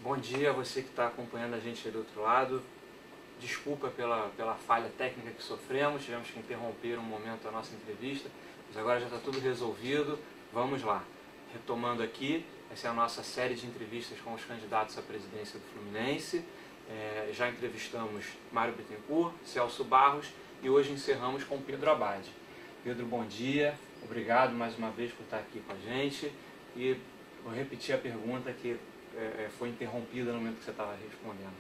Bom dia a você que está acompanhando a gente aí do outro lado. Desculpa pela falha técnica que sofremos, tivemos que interromper um momento a nossa entrevista, mas agora já está tudo resolvido. Vamos lá. Retomando aqui, essa é a nossa série de entrevistas com os candidatos à presidência do Fluminense. Já entrevistamos Mário Bittencourt, Celso Barros e hoje encerramos com Pedro Abad. Pedro, bom dia. Obrigado mais uma vez por estar aqui com a gente. E vou repetir a pergunta que foi interrompida no momento que você estava respondendo.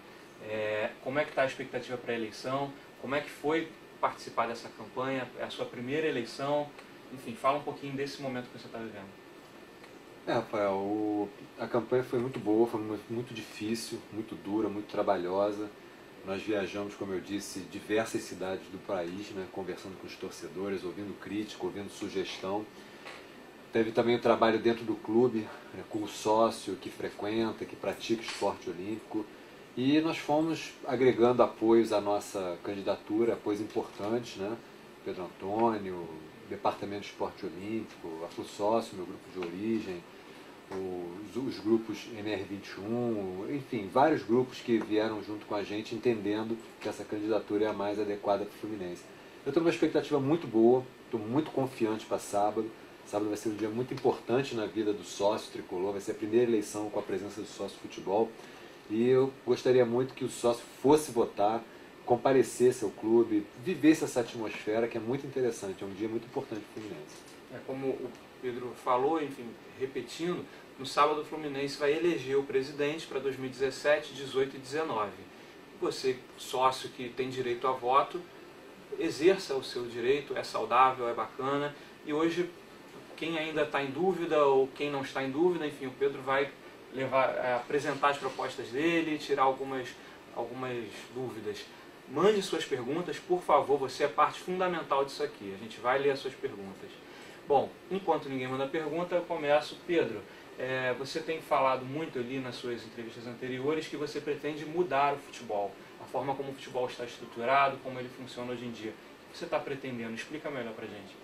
Como é que está a expectativa para a eleição? Como é que foi participar dessa campanha? É a sua primeira eleição? Enfim, fala um pouquinho desse momento que você está vivendo. Rafael, a campanha foi muito boa, foi muito difícil, muito dura, muito trabalhosa. Nós viajamos, como eu disse, diversas cidades do país, né, conversando com os torcedores, ouvindo crítica, ouvindo sugestão. Teve também o trabalho dentro do clube, né, com o sócio que frequenta, que pratica esporte olímpico. E nós fomos agregando apoios à nossa candidatura, apoios importantes, né? Pedro Antônio, Departamento de Esporte Olímpico, a FluSócio, meu grupo de origem, os grupos MR21, enfim, vários grupos que vieram junto com a gente entendendo que essa candidatura é a mais adequada para o Fluminense. Eu estou numa expectativa muito boa, estou muito confiante para sábado. Sábado vai ser um dia muito importante na vida do sócio tricolor, vai ser a primeira eleição com a presença do sócio futebol. E eu gostaria muito que o sócio fosse votar, comparecesse ao clube, vivesse essa atmosfera que é muito interessante, é um dia muito importante para o Fluminense. Como o Pedro falou, enfim, repetindo, no sábado o Fluminense vai eleger o presidente para 2017, 18 e 19. Você, sócio que tem direito a voto, exerça o seu direito, é saudável, é bacana. E hoje, quem ainda está em dúvida ou quem não está em dúvida, enfim, o Pedro vai apresentar as propostas dele, tirar algumas dúvidas. Mande suas perguntas, por favor, você é parte fundamental disso aqui. A gente vai ler as suas perguntas. Bom, enquanto ninguém manda pergunta, eu começo. Pedro, você tem falado muito ali nas suas entrevistas anteriores que você pretende mudar o futebol, a forma como o futebol está estruturado, como ele funciona hoje em dia. O que você está pretendendo? Explica melhor pra gente.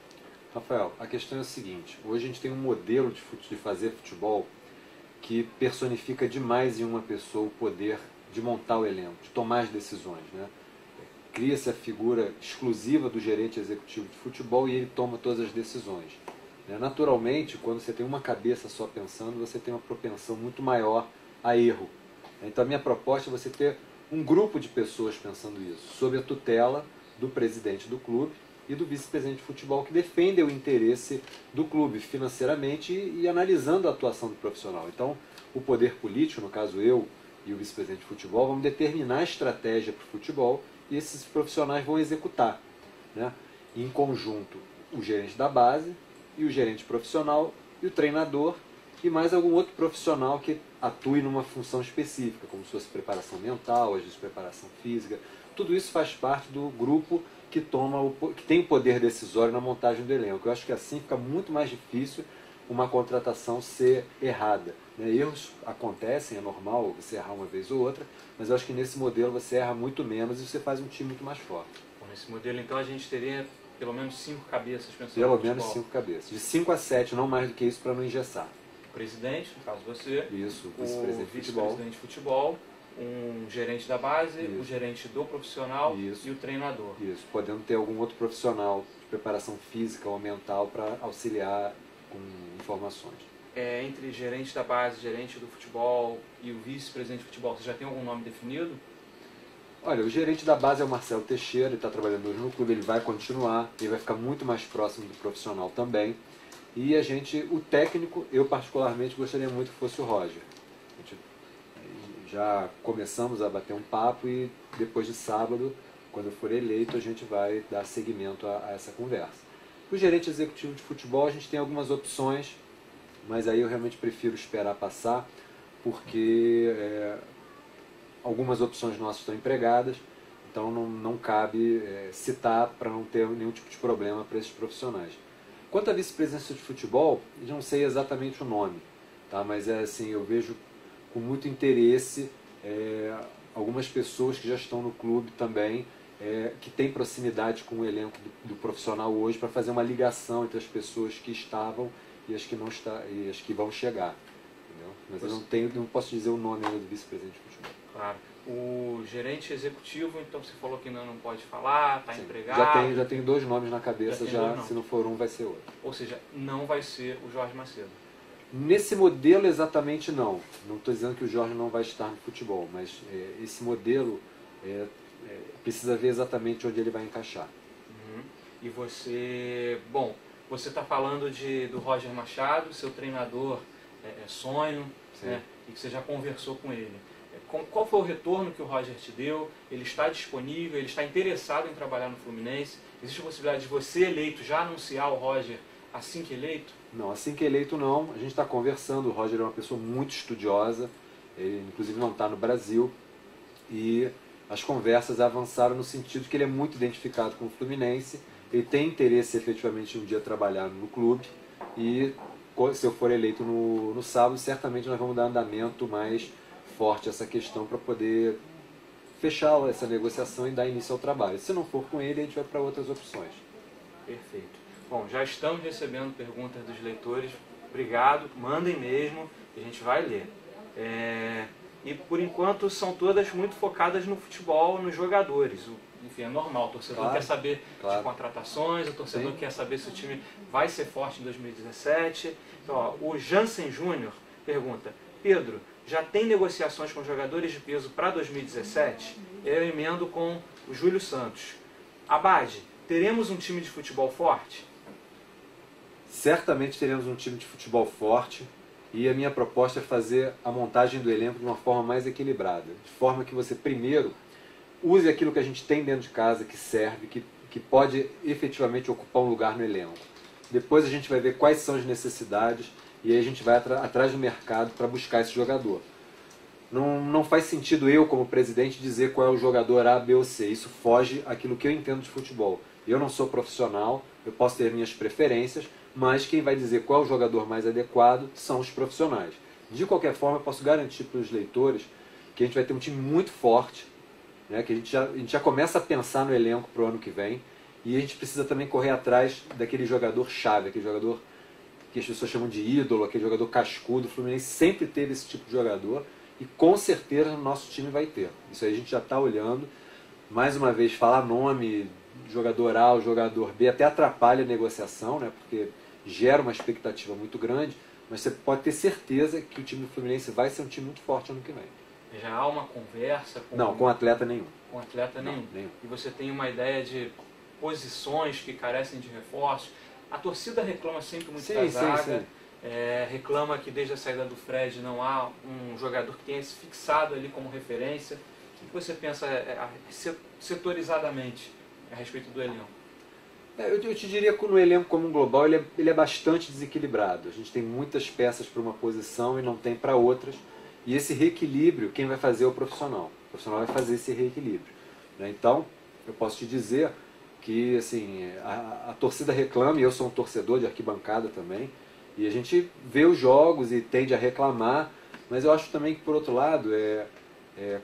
Rafael, a questão é a seguinte, hoje a gente tem um modelo de fazer futebol que personifica demais em uma pessoa o poder de montar o elenco, de tomar as decisões, né? Cria-se a figura exclusiva do gerente executivo de futebol e ele toma todas as decisões. Naturalmente, quando você tem uma cabeça só pensando, você tem uma propensão muito maior a erro. Então a minha proposta é você ter um grupo de pessoas pensando isso, sob a tutela do presidente do clube e do vice-presidente de futebol, que defendem o interesse do clube financeiramente e analisando a atuação do profissional. Então, o poder político, no caso eu e o vice-presidente de futebol, vamos determinar a estratégia para o futebol e esses profissionais vão executar, né? Em conjunto, o gerente da base e o gerente profissional e o treinador e mais algum outro profissional que atue numa função específica, como se fosse preparação mental, às vezes preparação física. Tudo isso faz parte do grupo que tem o poder decisório na montagem do elenco. Eu acho que assim fica muito mais difícil uma contratação ser errada, né? Erros acontecem, é normal você errar uma vez ou outra, mas eu acho que nesse modelo você erra muito menos e você faz um time muito mais forte. Bom, nesse modelo, então, a gente teria pelo menos 5 cabeças pensando Pelo no menos futebol. 5 cabeças. De 5 a 7, não mais do que isso, para não engessar. O presidente, no caso você, Isso, o o vice-presidente vice-presidente de futebol, um gerente da base, Isso. o gerente do profissional Isso. e o treinador. Isso, podendo ter algum outro profissional de preparação física ou mental para auxiliar com informações. Entre gerente da base, gerente do futebol e o vice-presidente de futebol, você já tem algum nome definido? Olha, o gerente da base é o Marcelo Teixeira, ele está trabalhando hoje no clube, ele vai continuar, ele vai ficar muito mais próximo do profissional também. E o técnico, eu particularmente gostaria muito que fosse o Roger. A gente já começamos a bater um papo e depois de sábado, quando eu for eleito, a gente vai dar seguimento a essa conversa. O gerente executivo de futebol, a gente tem algumas opções, mas aí eu realmente prefiro esperar passar, porque algumas opções nossas estão empregadas, então não cabe citar para não ter nenhum tipo de problema para esses profissionais. Quanto à vice-presidência de futebol, eu não sei exatamente o nome, tá? Mas assim, eu vejo com muito interesse algumas pessoas que já estão no clube também, que têm proximidade com o elenco do profissional hoje, para fazer uma ligação entre as pessoas que estavam e as que vão chegar. entendeu? Mas eu não posso dizer o nome ainda do vice-presidente de futebol. Claro. O gerente executivo, então você falou que ainda não pode falar, está Sim. empregado. Já tem 2 nomes na cabeça, já se não for um, vai ser outro. Ou seja, não vai ser o Jorge Macedo. Nesse modelo exatamente não. Não estou dizendo que o Jorge não vai estar no futebol, mas esse modelo precisa ver exatamente onde ele vai encaixar. Uhum. E você, bom, você está falando do Roger Machado, seu treinador sonho, né, e que você já conversou com ele. Qual foi o retorno que o Roger te deu? Ele está disponível? Ele está interessado em trabalhar no Fluminense? Existe a possibilidade de você eleito já anunciar o Roger assim que eleito? Não, assim que eleito não. A gente está conversando. O Roger é uma pessoa muito estudiosa. Ele inclusive não está no Brasil. E as conversas avançaram no sentido que ele é muito identificado com o Fluminense. Ele tem interesse efetivamente um dia trabalhar no clube. E se eu for eleito no sábado, certamente nós vamos dar andamento mais forte a essa questão para poder fechar essa negociação e dar início ao trabalho. Se não for com ele, a gente vai para outras opções. Perfeito. Bom, já estamos recebendo perguntas dos leitores. Obrigado, mandem mesmo, a gente vai ler. E por enquanto são todas muito focadas no futebol, nos jogadores. Enfim, é normal, o torcedor quer saber de contratações, o torcedor quer saber se o time vai ser forte em 2017. Então, ó, o Jansen Júnior pergunta: Pedro, já tem negociações com jogadores de peso para 2017? Eu emendo com o Júlio Santos. Abade, teremos um time de futebol forte? Certamente teremos um time de futebol forte e a minha proposta é fazer a montagem do elenco de uma forma mais equilibrada. De forma que você primeiro use aquilo que a gente tem dentro de casa, que serve, que pode efetivamente ocupar um lugar no elenco. Depois a gente vai ver quais são as necessidades e aí a gente vai atrás do mercado para buscar esse jogador. Não faz sentido eu, como presidente, dizer qual é o jogador A, B ou C. Isso foge àquilo que eu entendo de futebol. Eu não sou profissional, eu posso ter minhas preferências, mas quem vai dizer qual é o jogador mais adequado são os profissionais. De qualquer forma, eu posso garantir para os leitores que a gente vai ter um time muito forte, né, que a gente já começa a pensar no elenco para o ano que vem, e a gente precisa também correr atrás daquele jogador-chave, aquele jogador que as pessoas chamam de ídolo, aquele jogador cascudo. O Fluminense sempre teve esse tipo de jogador e com certeza o nosso time vai ter. Isso aí a gente já está olhando. Mais uma vez, falar nome, jogador A ou jogador B, até atrapalha a negociação, né, porque gera uma expectativa muito grande, mas você pode ter certeza que o time do Fluminense vai ser um time muito forte ano que vem. Já há uma conversa com... Não, com atleta nenhum. Com atleta nenhum. Nenhum. E você tem uma ideia de posições que carecem de reforços. A torcida reclama sempre muito da zaga, reclama que desde a saída do Fred não há um jogador que tenha se fixado ali como referência. O que você pensa setorizadamente a respeito do elenco? Eu te diria que no elenco como um global ele é bastante desequilibrado. A gente tem muitas peças para uma posição e não tem para outras. E esse reequilíbrio, quem vai fazer é o profissional. O profissional vai fazer esse reequilíbrio, né? Então, eu posso te dizer que assim, a torcida reclama, e eu sou um torcedor de arquibancada também, e a gente vê os jogos e tende a reclamar, mas eu acho também que, por outro lado,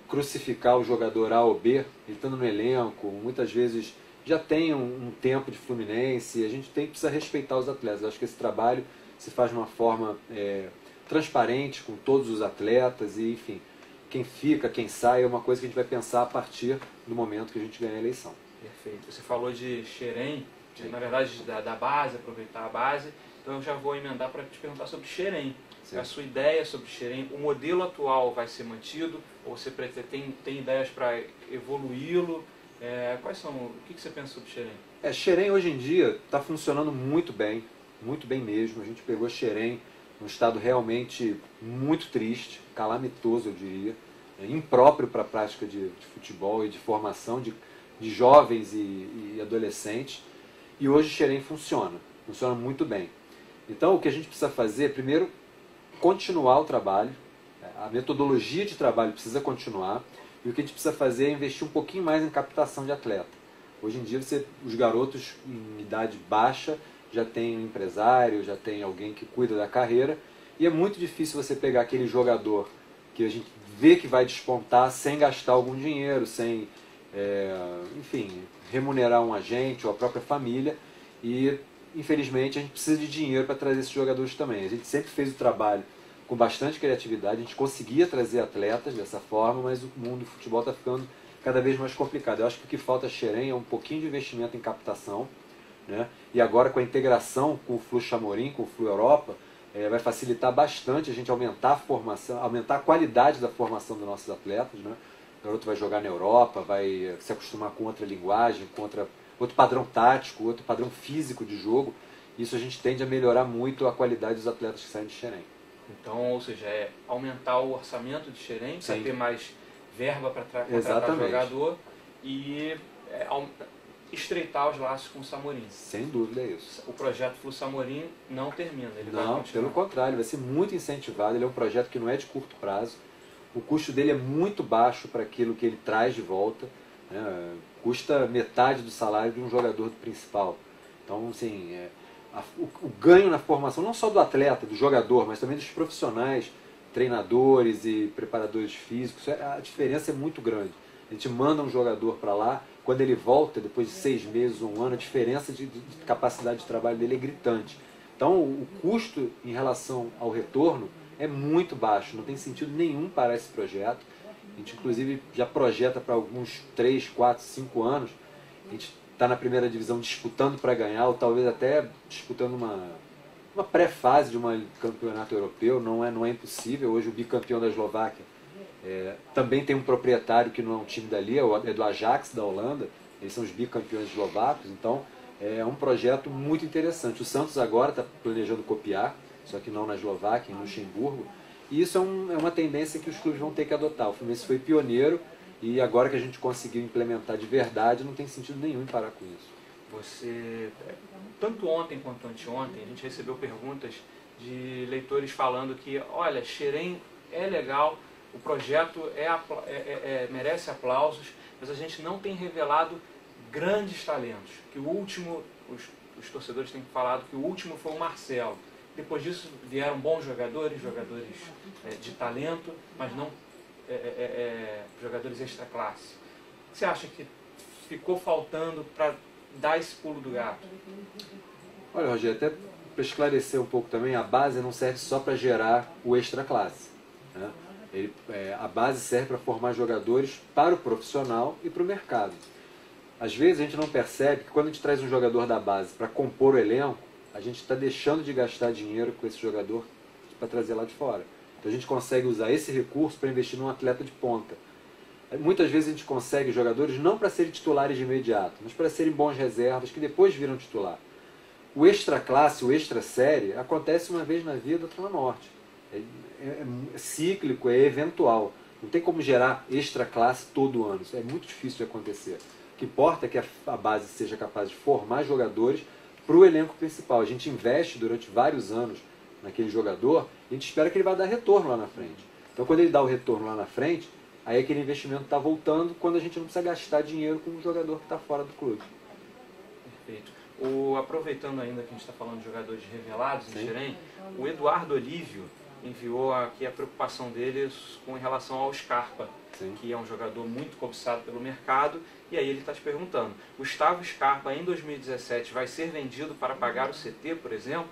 crucificar o jogador A ou B, ele estando no elenco, muitas vezes já tem um tempo de Fluminense, e a gente precisa respeitar os atletas. Eu acho que esse trabalho se faz de uma forma transparente com todos os atletas, e enfim, quem fica, quem sai, é uma coisa que a gente vai pensar a partir do momento que a gente ganha a eleição. Perfeito. Você falou de Xerém, na verdade da base, aproveitar a base, então eu já vou emendar para te perguntar sobre Xerém. A sua ideia sobre Xerém, o modelo atual vai ser mantido, ou você tem ideias para evoluí-lo? O que você pensa sobre Xerém? Xerém hoje em dia está funcionando muito bem mesmo. A gente pegou Xerém num estado realmente muito triste, calamitoso eu diria, impróprio para a prática de futebol e de formação de jovens e adolescentes, e hoje Xerém funciona muito bem. Então o que a gente precisa fazer, primeiro, continuar o trabalho, a metodologia de trabalho precisa continuar, e o que a gente precisa fazer é investir um pouquinho mais em captação de atleta. Hoje em dia os garotos em idade baixa já tem um empresário, já tem alguém que cuida da carreira, e é muito difícil você pegar aquele jogador que a gente vê que vai despontar sem gastar algum dinheiro, sem enfim, remunerar um agente ou a própria família, e infelizmente a gente precisa de dinheiro para trazer esses jogadores também. A gente sempre fez o trabalho com bastante criatividade. A gente conseguia trazer atletas dessa forma, mas o mundo do futebol está ficando cada vez mais complicado. Eu acho que o que falta a Xerém é um pouquinho de investimento em captação, né? E agora com a integração com o Flu Chamorim, com o Flu Europa, vai facilitar bastante a gente aumentar a formação, aumentar a qualidade da formação dos nossos atletas, né? O garoto vai jogar na Europa, vai se acostumar com outra linguagem, com outro padrão tático, outro padrão físico de jogo. Isso a gente tende a melhorar muito a qualidade dos atletas que saem de Xerém. Então, ou seja, é aumentar o orçamento de Xerém para ter mais verba para contratar Exatamente. jogador e estreitar os laços com o Samorim. Sem dúvida é isso. O projeto Flu Samorim não termina, ele vai Não, continuar. pelo contrário, vai ser muito incentivado. Ele é um projeto que não é de curto prazo. O custo dele é muito baixo para aquilo que ele traz de volta, né? Custa metade do salário de um jogador principal. Então, assim, o ganho na formação, não só do atleta, do jogador, mas também dos profissionais, treinadores e preparadores físicos, a diferença é muito grande. A gente manda um jogador para lá, quando ele volta, depois de 6 meses ou um ano, a diferença de capacidade de trabalho dele é gritante. Então, o custo em relação ao retorno é muito baixo, não tem sentido nenhum para esse projeto. A gente, inclusive, já projeta para alguns 3, 4, 5 anos. A gente está na primeira divisão disputando para ganhar, ou talvez até disputando uma pré-fase de um campeonato europeu. Não é impossível. Hoje o bicampeão da Eslováquia também tem um proprietário que não é um time dali, é do Ajax da Holanda. Eles são os bicampeões eslovacos. Então é um projeto muito interessante. O Santos agora está planejando copiar, só que não na Eslováquia, em Luxemburgo. E isso é uma tendência que os clubes vão ter que adotar. O Fluminense foi pioneiro e agora que a gente conseguiu implementar de verdade, não tem sentido nenhum em parar com isso. Você, tanto ontem quanto anteontem, a gente recebeu perguntas de leitores falando que, olha, Xerém é legal, o projeto merece aplausos, mas a gente não tem revelado grandes talentos. Que o último, os torcedores têm falado que o último foi o Marcelo. Depois disso vieram bons jogadores de talento, mas não jogadores extra classe. O que você acha que ficou faltando para dar esse pulo do gato? Olha, Rogério, até para esclarecer um pouco também, a base não serve só para gerar o extra classe, né? A base serve para formar jogadores para o profissional e para o mercado. Às vezes a gente não percebe que quando a gente traz um jogador da base para compor o elenco, a gente está deixando de gastar dinheiro com esse jogador para trazer lá de fora. Então a gente consegue usar esse recurso para investir num atleta de ponta. Muitas vezes a gente consegue jogadores não para serem titulares de imediato, mas para serem bons reservas que depois viram titular. O extra classe, o extra série, acontece uma vez na vida, outra na morte. É cíclico, é eventual. Não tem como gerar extra classe todo ano. Isso é muito difícil de acontecer. O que importa é que a base seja capaz de formar jogadores para o elenco principal. A gente investe durante vários anos naquele jogador e a gente espera que ele vai dar retorno lá na frente. Então, quando ele dá o retorno lá na frente, aí aquele investimento está voltando quando a gente não precisa gastar dinheiro com um jogador que está fora do clube. Perfeito. Aproveitando ainda que a gente está falando de jogadores revelados em Xerém, o Eduardo Olívio enviou aqui a preocupação deles com relação ao Scarpa, que é um jogador muito cobiçado pelo mercado, e aí ele está te perguntando, Gustavo Scarpa em 2017 vai ser vendido para pagar o CT, por exemplo?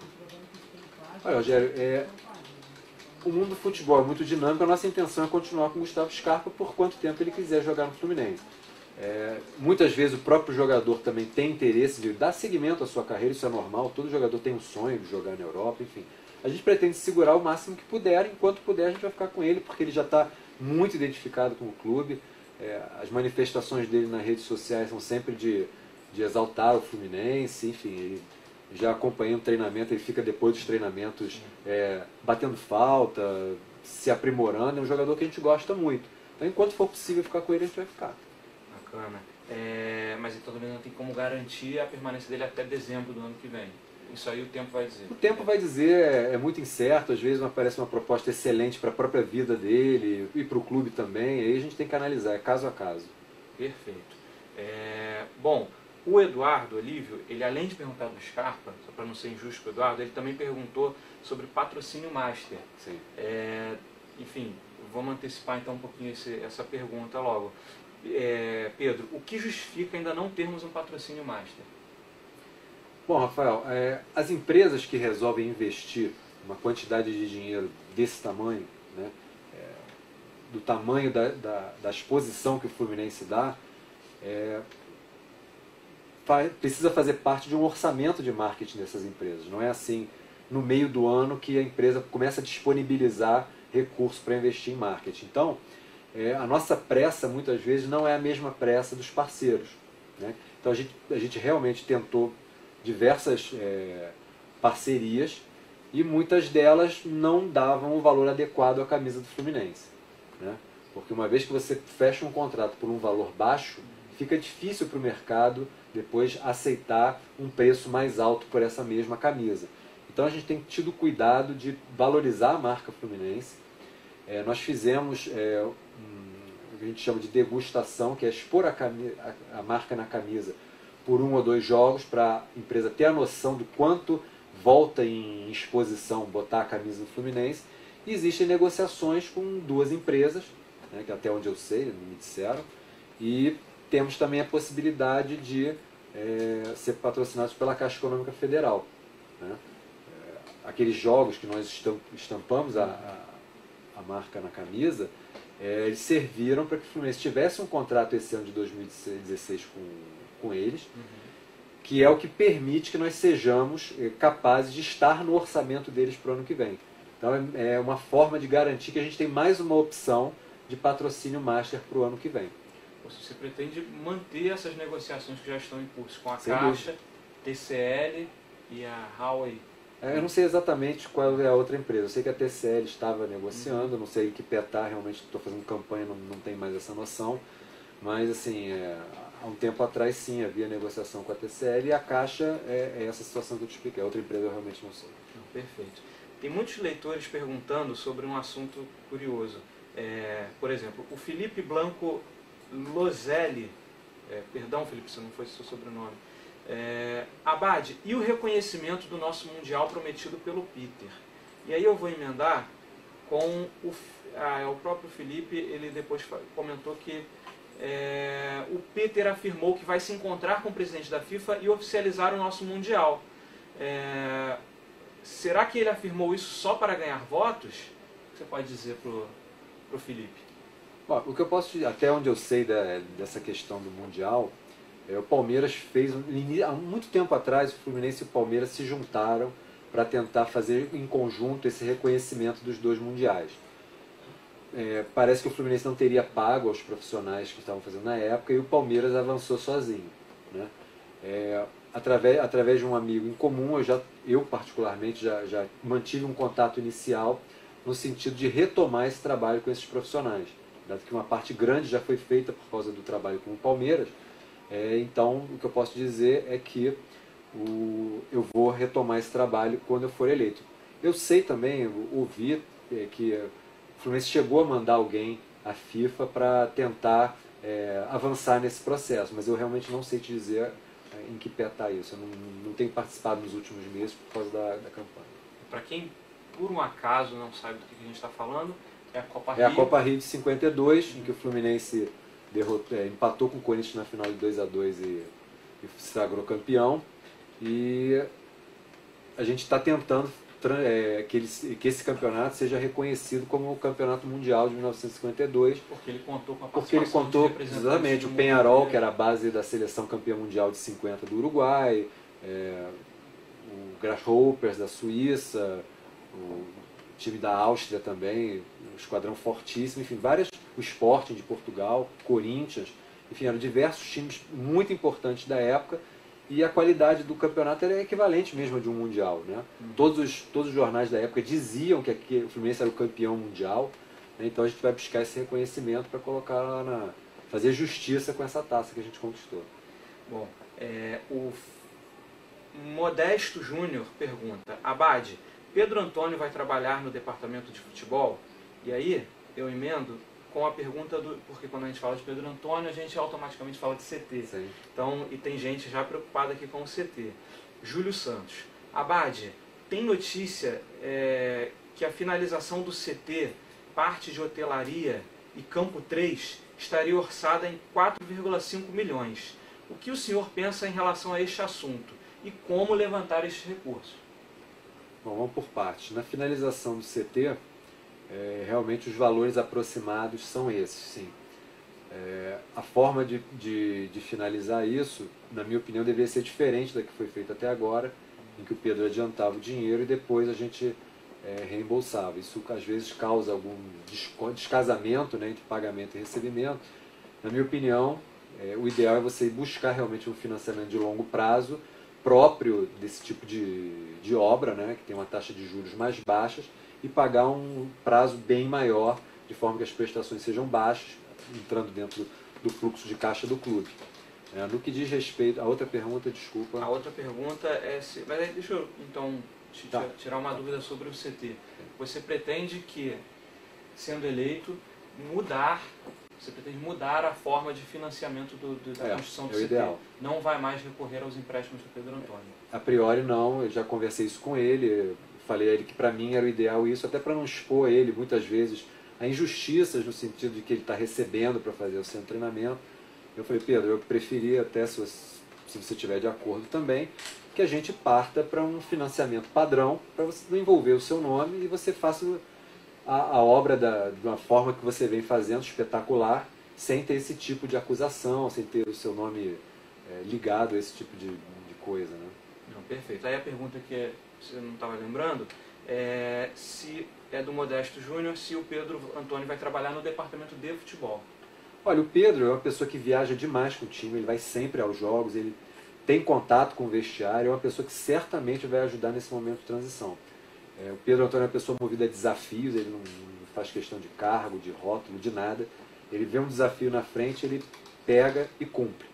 Olha, Rogério, o mundo do futebol é muito dinâmico, a nossa intenção é continuar com o Gustavo Scarpa por quanto tempo ele quiser jogar no Fluminense. Muitas vezes o próprio jogador também tem interesse de dar seguimento à sua carreira, isso é normal, todo jogador tem um sonho de jogar na Europa, enfim. A gente pretende segurar o máximo que puder, enquanto puder a gente vai ficar com ele, porque ele já está muito identificado com o clube. As manifestações dele nas redes sociais são sempre de exaltar o Fluminense, enfim, ele já acompanhando o treinamento, ele fica depois dos treinamentos batendo falta, se aprimorando, é um jogador que a gente gosta muito. Então enquanto for possível ficar com ele, a gente vai ficar. Bacana. Mas então também não tem como garantir a permanência dele até dezembro do ano que vem. Isso aí o tempo vai dizer. O tempo vai dizer, é muito incerto, às vezes aparece uma proposta excelente para a própria vida dele e para o clube também, aí a gente tem que analisar, é caso a caso. Perfeito. Bom, o Eduardo Olívio, ele além de perguntar do Scarpa, só para não ser injusto com o Eduardo, ele também perguntou sobre patrocínio master. Sim. Enfim, vamos antecipar então um pouquinho essa pergunta logo. Pedro, o que justifica ainda não termos um patrocínio master? Bom, Rafael, as empresas que resolvem investir uma quantidade de dinheiro desse tamanho, né, do tamanho da exposição que o Fluminense dá, precisa fazer parte de um orçamento de marketing dessas empresas. Não é assim, no meio do ano, que a empresa começa a disponibilizar recursos para investir em marketing. Então, a nossa pressa, muitas vezes, não é a mesma pressa dos parceiros, né? Então, a gente realmente tentou diversas parcerias e muitas delas não davam o valor adequado à camisa do Fluminense, né? Porque uma vez que você fecha um contrato por um valor baixo, fica difícil para o mercado depois aceitar um preço mais alto por essa mesma camisa. Então a gente tem tido cuidado de valorizar a marca Fluminense. Nós fizemos o que a gente chama de degustação, que é expor a marca na camisa por 1 ou 2 jogos, para a empresa ter a noção do quanto volta em exposição botar a camisa do Fluminense. E existem negociações com 2 empresas, né, que até onde eu sei, me disseram, e temos também a possibilidade de ser patrocinados pela Caixa Econômica Federal, né? Aqueles jogos que nós estampamos a marca na camisa, eles serviram para que o Fluminense tivesse um contrato esse ano de 2016 com eles, que é o que permite que nós sejamos capazes de estar no orçamento deles para o ano que vem. Então é uma forma de garantir que a gente tem mais uma opção de patrocínio master para o ano que vem. Você pretende manter essas negociações que já estão em curso com a Sem Caixa, dúvida. TCL e a Huawei? Eu não sei exatamente qual é a outra empresa. Eu sei que a TCL estava negociando, não sei que pé está, realmente estou fazendo campanha, não tem mais essa noção. Mas, assim, há um tempo atrás, sim, havia negociação com a TCL, e a Caixa é essa situação que eu te expliquei. A outra empresa eu realmente não sei. Perfeito. Tem muitos leitores perguntando sobre um assunto curioso. Por exemplo, o Felipe Blanco Lozelli, perdão, Felipe, se não foi seu sobrenome. Abad, e o reconhecimento do nosso Mundial prometido pelo Peter? E aí eu vou emendar com o próprio Felipe. Ele depois comentou que o Peter afirmou que vai se encontrar com o presidente da FIFA e oficializar o nosso Mundial. Será que ele afirmou isso só para ganhar votos? O que você pode dizer para o Felipe? Bom, o que eu posso dizer, até onde eu sei dessa questão do Mundial, o Palmeiras fez, há muito tempo atrás, o Fluminense e o Palmeiras se juntaram para tentar fazer em conjunto esse reconhecimento dos 2 mundiais. Parece que o Fluminense não teria pago aos profissionais que estavam fazendo na época, e o Palmeiras avançou sozinho, né? Através de um amigo em comum, eu particularmente já mantive um contato inicial no sentido de retomar esse trabalho com esses profissionais, dado que uma parte grande já foi feita por causa do trabalho com o Palmeiras. Então, o que eu posso dizer é que eu vou retomar esse trabalho quando eu for eleito. Eu sei também, ouvi que o Fluminense chegou a mandar alguém à FIFA para tentar avançar nesse processo, mas eu realmente não sei te dizer em que pé está isso. Eu não tenho participado nos últimos meses por causa da campanha. Para quem, por um acaso, não sabe do que a gente está falando, é a Copa Rio. É a Copa Rio de 52, em que o Fluminense empatou com o Corinthians na final de 2-2 e se sagrou campeão. E a gente está tentando que esse campeonato seja reconhecido como o Campeonato Mundial de 1952. Porque ele contou com a Porque ele contou exatamente o Peñarol, que era a base da seleção campeã mundial de 50 do Uruguai, o Grasshoppers da Suíça, o time da Áustria também, um esquadrão fortíssimo, enfim, o Sporting de Portugal, Corinthians, enfim, eram diversos times muito importantes da época, e a qualidade do campeonato era equivalente mesmo a de um mundial, né? Todos os jornais da época diziam que o Fluminense era o campeão mundial, né? Então a gente vai buscar esse reconhecimento para colocar lá fazer justiça com essa taça que a gente conquistou. Bom, o Modesto Júnior pergunta: Abad, Pedro Antônio vai trabalhar no departamento de futebol? E aí eu emendo com a pergunta porque quando a gente fala de Pedro Antônio, a gente automaticamente fala de CT. Sim. Então, e tem gente já preocupada aqui com o CT. Júlio Santos: Abad, tem notícia que a finalização do CT, parte de hotelaria e campo 3 estaria orçada em 4,5 milhões. O que o senhor pensa em relação a este assunto e como levantar este recurso? Bom, vamos por partes. Na finalização do CT, realmente os valores aproximados são esses, sim. A forma de finalizar isso, na minha opinião, deveria ser diferente da que foi feita até agora, em que o Pedro adiantava o dinheiro e depois a gente reembolsava. Isso às vezes causa algum descasamento, né, entre pagamento e recebimento. Na minha opinião, o ideal é você buscar realmente um financiamento de longo prazo, próprio desse tipo de obra, né, que tem uma taxa de juros mais baixas, e pagar um prazo bem maior, de forma que as prestações sejam baixas, entrando dentro do fluxo de caixa do clube. No que diz respeito... A outra pergunta, desculpa. A outra pergunta é se... Mas aí, deixa eu, então, tirar uma dúvida sobre o CT. Você pretende que, sendo eleito, você pretende mudar a forma de financiamento da construção do CT? Ideal. Não vai mais recorrer aos empréstimos do Pedro Antônio? A priori não, eu já conversei isso com ele, falei a ele que para mim era o ideal isso, até para não expor ele muitas vezes a injustiças no sentido de que ele está recebendo para fazer o seu treinamento. Eu falei, Pedro, eu preferia até, se você estiver de acordo também, que a gente parta para um financiamento padrão, para você não envolver o seu nome e você faça a obra de uma forma que você vem fazendo, espetacular, sem ter esse tipo de acusação, sem ter o seu nome ligado a esse tipo de coisa. Né? Não, perfeito. Aí a pergunta que você não estava lembrando se é do Modesto Júnior, se o Pedro Antônio vai trabalhar no departamento de futebol. Olha, o Pedro é uma pessoa que viaja demais com o time, ele vai sempre aos jogos, ele tem contato com o vestiário, é uma pessoa que certamente vai ajudar nesse momento de transição. O Pedro Antônio é uma pessoa movida a desafios, ele não faz questão de cargo, de rótulo, de nada. Ele vê um desafio na frente, ele pega e cumpre.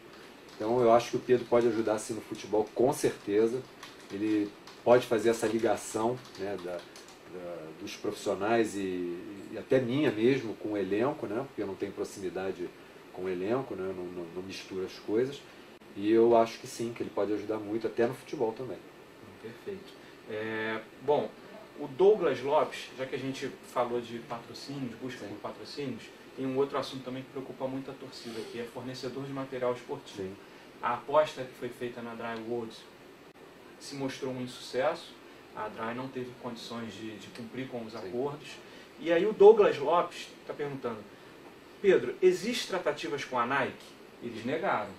Então eu acho que o Pedro pode ajudar sim no futebol, com certeza. Ele pode fazer essa ligação, né, dos profissionais e até minha mesmo com o elenco, né, porque eu não tenho proximidade com o elenco, né, não misturo as coisas. E eu acho que sim, que ele pode ajudar muito, até no futebol também. Perfeito. Bom, o Douglas Lopes, já que a gente falou de patrocínios, busca por patrocínios, tem um outro assunto também que preocupa muito a torcida, que é fornecedor de material esportivo. Sim. A aposta que foi feita na Dry World se mostrou um insucesso, a Dry não teve condições de cumprir com os acordos. E aí o Douglas Lopes está perguntando, Pedro, existem tratativas com a Nike? Eles negaram.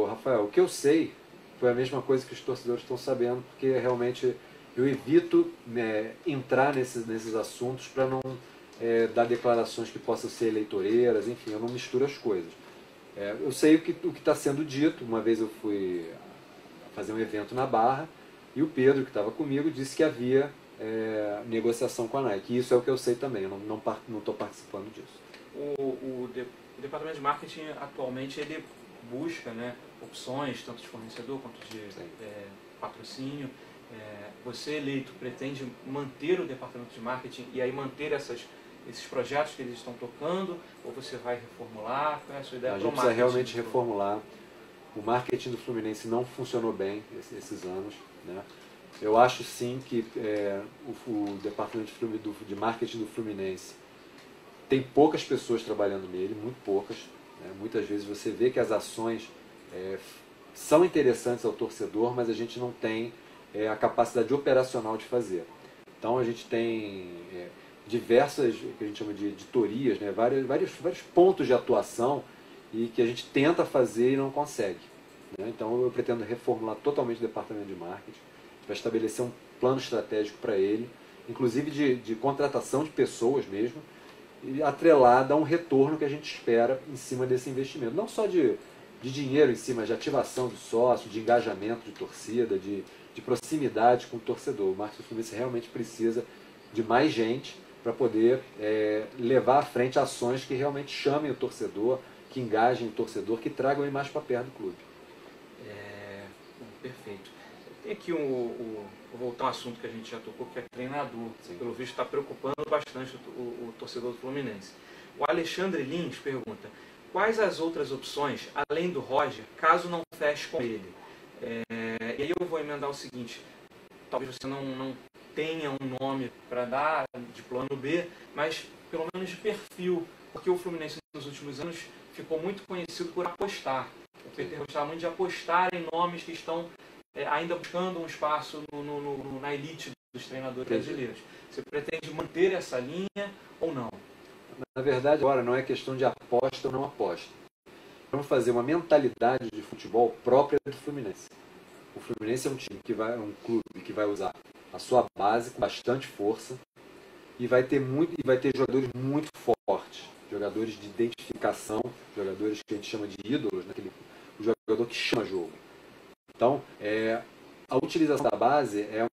Rafael, o que eu sei foi a mesma coisa que os torcedores estão sabendo, porque realmente eu evito entrar nesses assuntos para não dar declarações que possam ser eleitoreiras, enfim, eu não misturo as coisas. Eu sei o que está sendo dito. Uma vez eu fui fazer um evento na Barra e o Pedro, que estava comigo, disse que havia negociação com a Nike. E isso é o que eu sei também, eu não estou participando disso. O departamento de marketing atualmente ele busca, né, opções, tanto de fornecedor quanto de patrocínio. Você eleito pretende manter o departamento de marketing e aí manter esses projetos que eles estão tocando, ou você vai reformular? Qual é a sua ideia? A gente precisa realmente reformular. O marketing do Fluminense não funcionou bem esses anos, né? Eu acho sim que o departamento de marketing do Fluminense tem poucas pessoas trabalhando nele, muito poucas. Né? Muitas vezes você vê que as ações são interessantes ao torcedor, mas a gente não tem a capacidade operacional de fazer. Então a gente tem diversas, que a gente chama de editorias, né? vários pontos de atuação e que a gente tenta fazer e não consegue. Né? Então eu pretendo reformular totalmente o departamento de marketing para estabelecer um plano estratégico para ele, inclusive de contratação de pessoas mesmo, e atrelada a um retorno que a gente espera em cima desse investimento. Não só de dinheiro em cima, de ativação do sócio, de engajamento de torcida, de proximidade com o torcedor. O marketing do Fluminense realmente precisa de mais gente para poder levar à frente ações que realmente chamem o torcedor, que engajem o torcedor, que tragam ele mais para perto do clube. Perfeito. Tem aqui vou voltar a um assunto que a gente já tocou, que é treinador. Sim. Pelo visto está preocupando bastante o torcedor do Fluminense. O Alexandre Lins pergunta, quais as outras opções, além do Roger, caso não feche com ele? E aí eu vou emendar o seguinte, talvez você não tenha um nome para dar de plano B, mas pelo menos de perfil, porque o Fluminense nos últimos anos ficou muito conhecido por apostar. O Peter gostava muito de apostar em nomes que estão ainda buscando um espaço na elite dos treinadores brasileiros. Você pretende manter essa linha ou não? Na verdade, agora não é questão de aposta ou não aposta. Vamos fazer uma mentalidade de futebol própria do Fluminense. O Fluminense é um clube que vai usar a sua base com bastante força e vai ter jogadores muito fortes, jogadores de identificação, jogadores que a gente chama de ídolos, o jogador que chama jogo. Então, a utilização da base é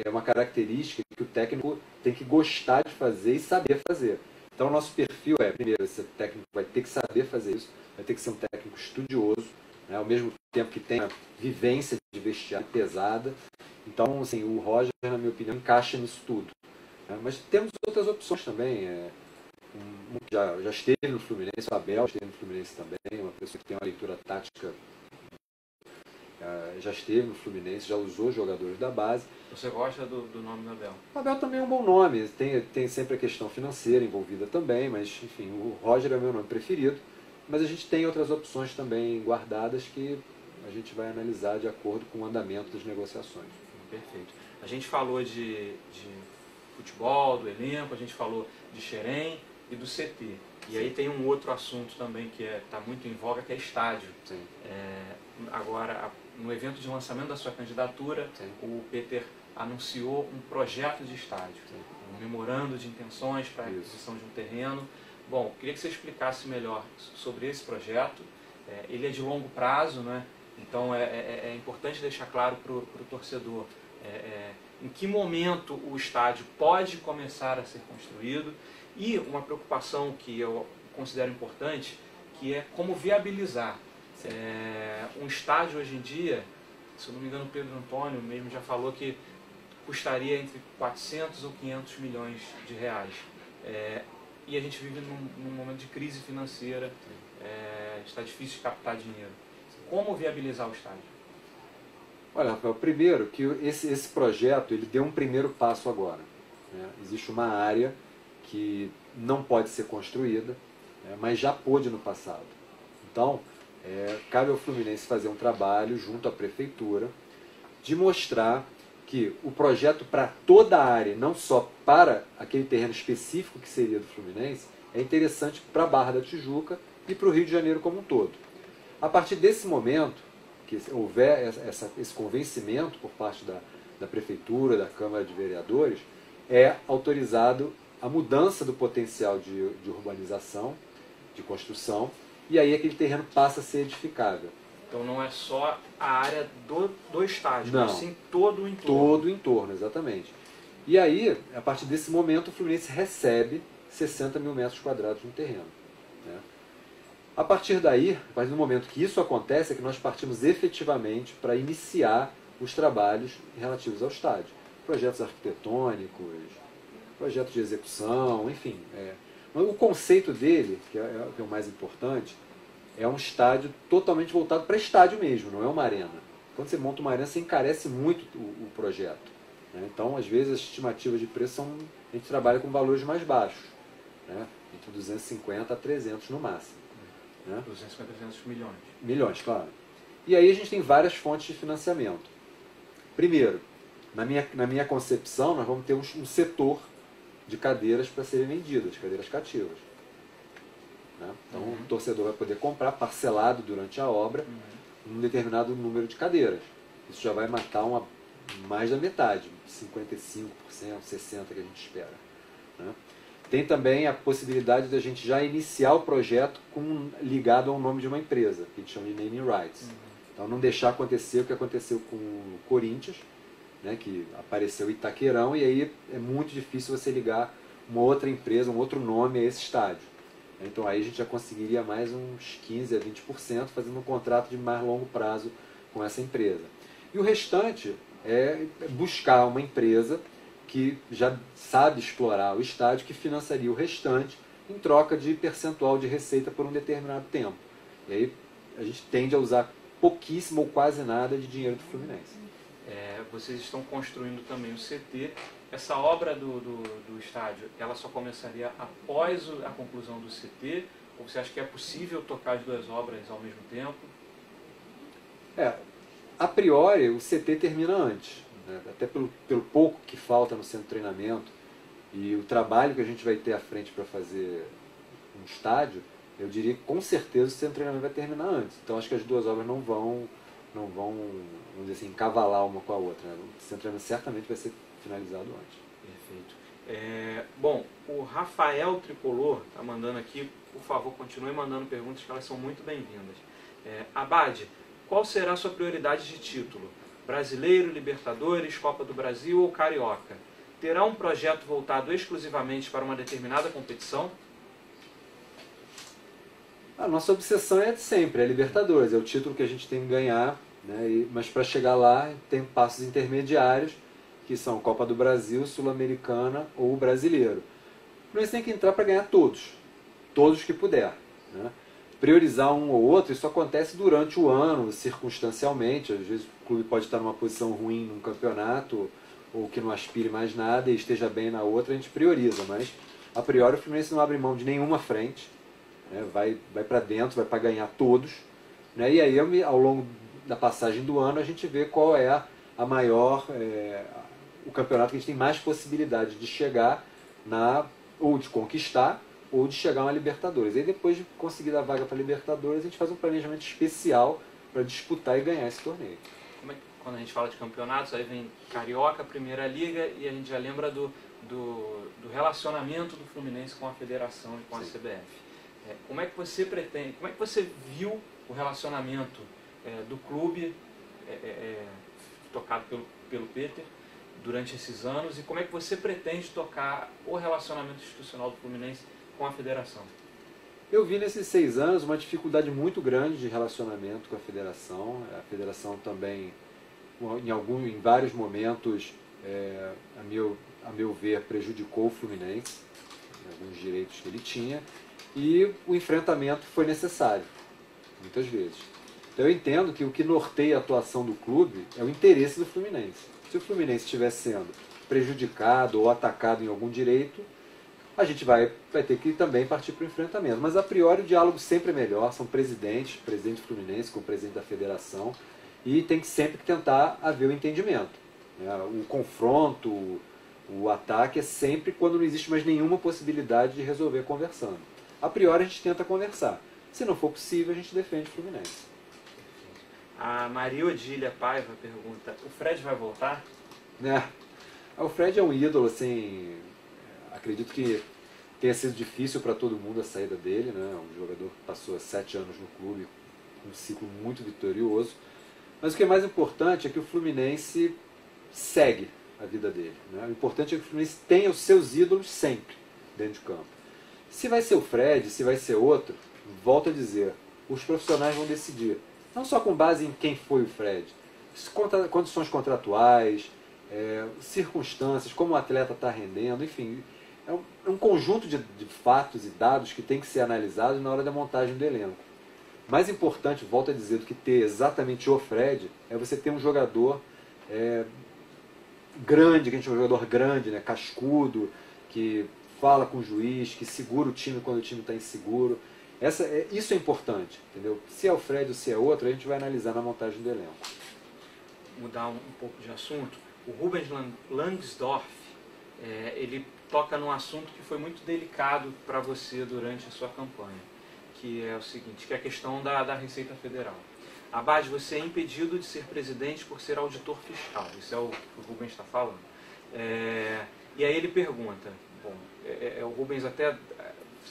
uma característica que o técnico tem que gostar de fazer e saber fazer. Então, o nosso perfil priprimeiro, esse técnico vai ter que saber fazer isso, vai ter que ser um técnico estudioso, né, ao mesmo tempo que tenha vivência de vestiário pesada. Então, assim, o Roger, na minha opinião, encaixa nisso tudo. Né? Mas temos outras opções também. Já esteve no Fluminense, o Abel esteve no Fluminense também, uma pessoa que tem uma leitura tática, já esteve no Fluminense, já usou jogadores da base. Você gosta do nome do Abel? O Abel também é um bom nome, tem sempre a questão financeira envolvida também, mas enfim, o Roger é o meu nome preferido. Mas a gente tem outras opções também guardadas que a gente vai analisar de acordo com o andamento das negociações. Perfeito. A gente falou de futebol, do elenco, a gente falou de Xerém e do CT. E aí tem um outro assunto também que está muito em voga, que é estádio. Sim. Agora, no evento de lançamento da sua candidatura, Sim. o Peter anunciou um projeto de estádio, um memorando de intenções para a aquisição de um terreno. Bom, queria que você explicasse melhor sobre esse projeto. Ele é de longo prazo, né? Então é importante deixar claro para o torcedor em que momento o estádio pode começar a ser construído e uma preocupação que eu considero importante, que é como viabilizar. Um estádio hoje em dia, se eu não me engano, o Pedro Antônio mesmo já falou que custaria entre 400 ou 500 milhões de reais. E a gente vive num momento de crise financeira, está difícil de captar dinheiro. Como viabilizar o estádio? Olha, Rafael, primeiro que esse projeto ele deu um primeiro passo agora. Né? Existe uma área que não pode ser construída, mas já pôde no passado. Então, cabe ao Fluminense fazer um trabalho junto à prefeitura de mostrar que o projeto para toda a área, não só para aquele terreno específico que seria do Fluminense, é interessante para a Barra da Tijuca e para o Rio de Janeiro como um todo. A partir desse momento, que houver esse convencimento por parte da Prefeitura, da Câmara de Vereadores, é autorizado a mudança do potencial de urbanização, de construção, e aí aquele terreno passa a ser edificável. Então não é só a área do estádio, não, mas sim todo o entorno. Todo o entorno, exatamente. E aí, a partir desse momento, o Fluminense recebe 60 mil metros quadrados no terreno. Né? A partir daí, a partir do momento que isso acontece, é que nós partimos efetivamente para iniciar os trabalhos relativos ao estádio. Projetos arquitetônicos, projetos de execução, enfim. O conceito dele, que é o mais importante, é um estádio totalmente voltado para estádio mesmo, não é uma arena. Quando você monta uma arena, você encarece muito o projeto. Né? Então, às vezes, as estimativas de preço a gente trabalha com valores mais baixos, né? Entre 250 a 300 no máximo. Né? 250 a 300 milhões. Milhões, claro. E aí a gente tem várias fontes de financiamento. Primeiro, na minha concepção, nós vamos ter um setor de cadeiras para serem vendidas, cadeiras cativas. Né? Então, o torcedor vai poder comprar parcelado durante a obra um determinado número de cadeiras. Isso já vai matar mais da metade, 55%, 60% que a gente espera. Né? Tem também a possibilidade da gente já iniciar o projeto ligado ao nome de uma empresa, que a gente chama de naming rights. Então, não deixar acontecer o que aconteceu com o Corinthians, né, que apareceu Itaquerão, e aí é muito difícil você ligar uma outra empresa, um outro nome a esse estádio. Então aí a gente já conseguiria mais uns 15% a 20% fazendo um contrato de mais longo prazo com essa empresa. E o restante é buscar uma empresa que já sabe explorar o estádio, que financiaria o restante em troca de percentual de receita por um determinado tempo. E aí a gente tende a usar pouquíssimo ou quase nada de dinheiro do Fluminense. Vocês estão construindo também o CT. Essa obra do estádio, ela só começaria após a conclusão do CT? Ou você acha que é possível tocar as duas obras ao mesmo tempo? a priori, o CT termina antes, né? Até pelo pouco que falta no centro de treinamento e o trabalho que a gente vai ter à frente para fazer um estádio, eu diria que com certeza o centro de treinamento vai terminar antes. Então acho que as duas obras não vão, vamos dizer assim, encavalar uma com a outra, né? O centro de treinamento certamente vai ser finalizado antes. Perfeito. Bom, o Rafael Tricolor está mandando aqui, por favor, continue mandando perguntas que elas são muito bem-vindas. Abad, qual será a sua prioridade de título? Brasileiro, Libertadores, Copa do Brasil ou Carioca? Terá um projeto voltado exclusivamente para uma determinada competição? A nossa obsessão é de sempre, é Libertadores, é o título que a gente tem que ganhar, né? Mas para chegar lá tem passos intermediários, que são Copa do Brasil, Sul-Americana ou Brasileiro. Nós tem que entrar para ganhar todos que puder, né? Priorizar um ou outro, isso acontece durante o ano, circunstancialmente. Às vezes o clube pode estar numa posição ruim num campeonato, ou que não aspire mais nada e esteja bem na outra, a gente prioriza. Mas, a priori, o Fluminense não abre mão de nenhuma frente, né? Vai para dentro, vai para ganhar todos, né? E aí, ao longo da passagem do ano, a gente vê qual é a maior, o campeonato que a gente tem mais possibilidade de chegar ou de conquistar, ou de chegar a uma Libertadores. E aí depois de conseguir a vaga para a Libertadores, a gente faz um planejamento especial para disputar e ganhar esse torneio. Quando a gente fala de campeonatos, aí vem Carioca, Primeira Liga, e a gente já lembra do relacionamento do Fluminense com a Federação e com a CBF. Como é que você pretende, como é que você viu o relacionamento do clube tocado pelo Peter durante esses anos, e como é que você pretende tocar o relacionamento institucional do Fluminense com a Federação? Eu vi nesses 6 anos uma dificuldade muito grande de relacionamento com a Federação. A Federação também, em vários momentos, a meu ver, prejudicou o Fluminense, alguns direitos que ele tinha, e o enfrentamento foi necessário, muitas vezes. Então eu entendo que o que norteia a atuação do clube é o interesse do Fluminense. Se o Fluminense estiver sendo prejudicado ou atacado em algum direito, a gente vai ter que também partir para o enfrentamento. Mas a priori o diálogo sempre é melhor, são presidente do Fluminense com o presidente da federação, e tem que sempre tentar haver o entendimento, né? O confronto, o ataque é sempre quando não existe mais nenhuma possibilidade de resolver conversando. A priori a gente tenta conversar. Se não for possível, a gente defende o Fluminense. A Maria Odília Paiva pergunta, o Fred vai voltar? O Fred é um ídolo, assim, acredito que tenha sido difícil para todo mundo a saída dele, né? Um jogador que passou 7 anos no clube, um ciclo muito vitorioso. Mas o que é mais importante é que o Fluminense segue a vida dele, né? O importante é que o Fluminense tenha os seus ídolos sempre dentro de campo. Se vai ser o Fred, se vai ser outro, volto a dizer, os profissionais vão decidir. Não só com base em quem foi o Fred, condições contratuais, circunstâncias, como o atleta está rendendo, enfim, é um conjunto de fatos e dados que tem que ser analisado na hora da montagem do elenco. Mais importante, volto a dizer, do que ter exatamente o Fred, é você ter um jogador grande, que a gente chama de jogador grande, né, cascudo, que fala com o juiz, que segura o time quando o time está inseguro. Isso é importante, entendeu? Se é o Fred ou se é outro, a gente vai analisar na montagem do elenco. Mudar um pouco de assunto. O Rubens Langsdorff, ele toca num assunto que foi muito delicado para você durante a sua campanha, que é o seguinte, que é a questão da Receita Federal. Abad, você é impedido de ser presidente por ser auditor fiscal. Isso é o que o Rubens está falando. E aí ele pergunta, o Rubens até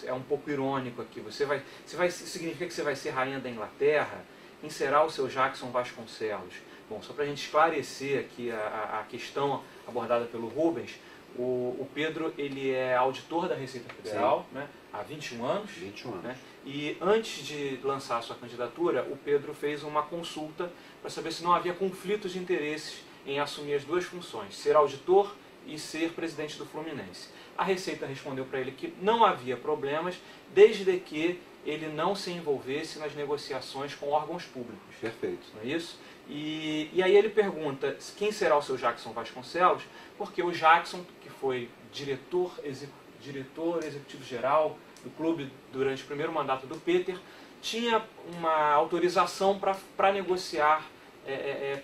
é um pouco irônico aqui, significa que você vai ser rainha da Inglaterra? Quem será o seu Jackson Vasconcelos? Bom, só para a gente esclarecer aqui a questão abordada pelo Rubens, o Pedro ele é auditor da Receita Federal, né, há 21 anos. 21 anos. Né, e antes de lançar a sua candidatura, o Pedro fez uma consulta para saber se não havia conflitos de interesses em assumir as duas funções, ser auditor e ser presidente do Fluminense. A Receita respondeu para ele que não havia problemas, desde que ele não se envolvesse nas negociações com órgãos públicos. Perfeito. Não é isso? E aí ele pergunta quem será o seu Jackson Vasconcelos, porque o Jackson, que foi diretor executivo-geral do clube durante o primeiro mandato do Peter, tinha uma autorização para negociar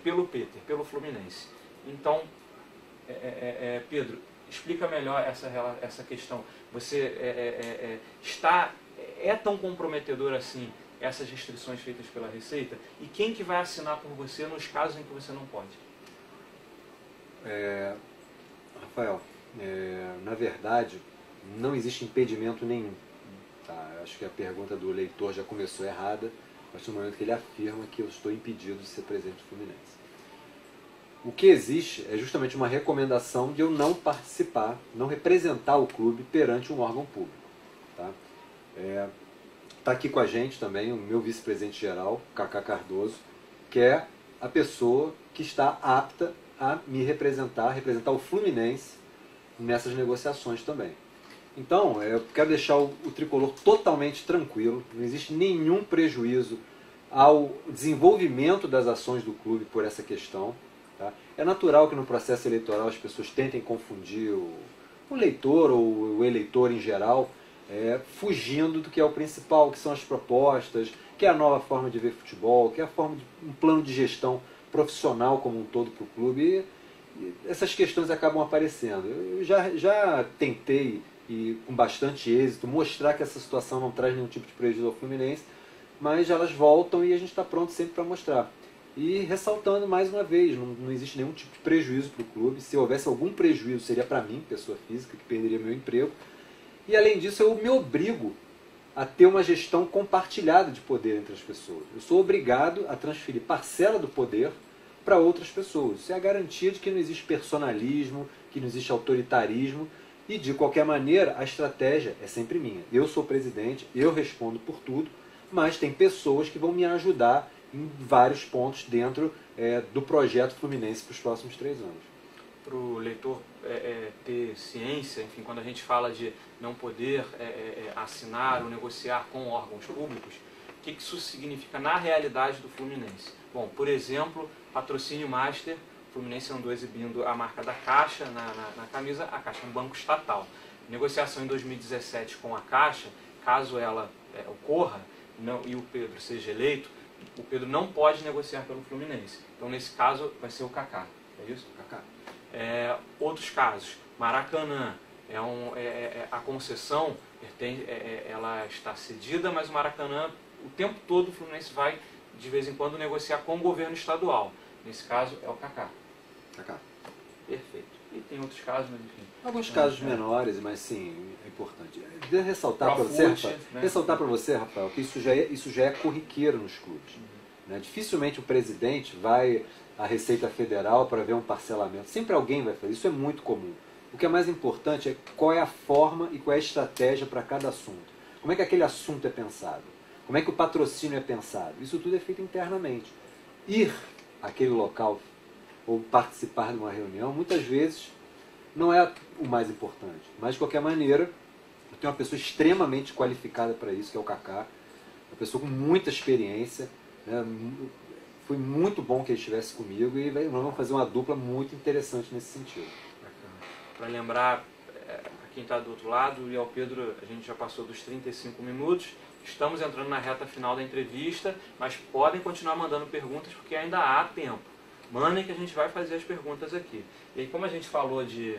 pelo Peter, pelo Fluminense. Então, Pedro, explica melhor essa questão. Você é tão comprometedor assim essas restrições feitas pela Receita? E quem que vai assinar por você nos casos em que você não pode? Rafael, na verdade, não existe impedimento nenhum. Tá? Acho que a pergunta do leitor já começou errada, a partir do momento que ele afirma que eu estou impedido de ser presidente do Fluminense. O que existe é justamente uma recomendação de eu não participar, não representar o clube perante um órgão público. Tá? Está aqui com a gente também o meu vice-presidente geral, Cacá Cardoso, que é a pessoa que está apta a me representar o Fluminense nessas negociações também. Então, eu quero deixar o tricolor totalmente tranquilo, não existe nenhum prejuízo ao desenvolvimento das ações do clube por essa questão. Tá? É natural que no processo eleitoral as pessoas tentem confundir o leitor ou o eleitor em geral, fugindo do que é o principal, que são as propostas, que é a nova forma de ver futebol, que é a forma de um plano de gestão profissional como um todo para o clube. E essas questões acabam aparecendo. Eu já tentei, e com bastante êxito, mostrar que essa situação não traz nenhum tipo de prejuízo ao Fluminense, mas elas voltam e a gente está pronto sempre para mostrar. E ressaltando mais uma vez, não existe nenhum tipo de prejuízo para o clube. Se houvesse algum prejuízo, seria para mim, pessoa física, que perderia meu emprego. E além disso, eu me obrigo a ter uma gestão compartilhada de poder entre as pessoas. Eu sou obrigado a transferir parcela do poder para outras pessoas. Isso é a garantia de que não existe personalismo, que não existe autoritarismo. E, de qualquer maneira, a estratégia é sempre minha. Eu sou presidente, eu respondo por tudo, mas tem pessoas que vão me ajudar em vários pontos dentro do projeto Fluminense para os próximos 3 anos. Para o leitor ter ciência, enfim, quando a gente fala de não poder assinar ou negociar com órgãos públicos, o que isso significa na realidade do Fluminense? Bom, por exemplo, patrocínio master, o Fluminense andou exibindo a marca da Caixa na camisa, a Caixa é um banco estatal. Negociação em 2017 com a Caixa, caso ela ocorra e o Pedro seja eleito, o Pedro não pode negociar pelo Fluminense. Então, nesse caso, vai ser o Cacá. É isso? Cacá. Outros casos, Maracanã, a concessão ela está cedida, mas o Maracanã, o tempo todo o Fluminense vai, de vez em quando, negociar com o governo estadual. Nesse caso, é o Cacá. Cacá. Perfeito. E tem outros casos, mas enfim. Alguns casos menores, mas sim, é importante. Devo ressaltar para você, Rafael, que isso já é corriqueiro nos clubes. Né? Dificilmente o presidente vai à Receita Federal para ver um parcelamento. Sempre alguém vai fazer. Isso é muito comum. O que é mais importante é qual é a forma e qual é a estratégia para cada assunto. Como é que aquele assunto é pensado? Como é que o patrocínio é pensado? Isso tudo é feito internamente. Ir àquele local ou participar de uma reunião, muitas vezes, não é o mais importante. Mas, de qualquer maneira, eu tenho uma pessoa extremamente qualificada para isso, que é o Cacá. Uma pessoa com muita experiência. Né? Foi muito bom que ele estivesse comigo e nós vamos fazer uma dupla muito interessante nesse sentido. Para lembrar a quem está do outro lado e ao Pedro, a gente já passou dos 35 minutos. Estamos entrando na reta final da entrevista, mas podem continuar mandando perguntas porque ainda há tempo. Mandem que a gente vai fazer as perguntas aqui. E aí, como a gente falou de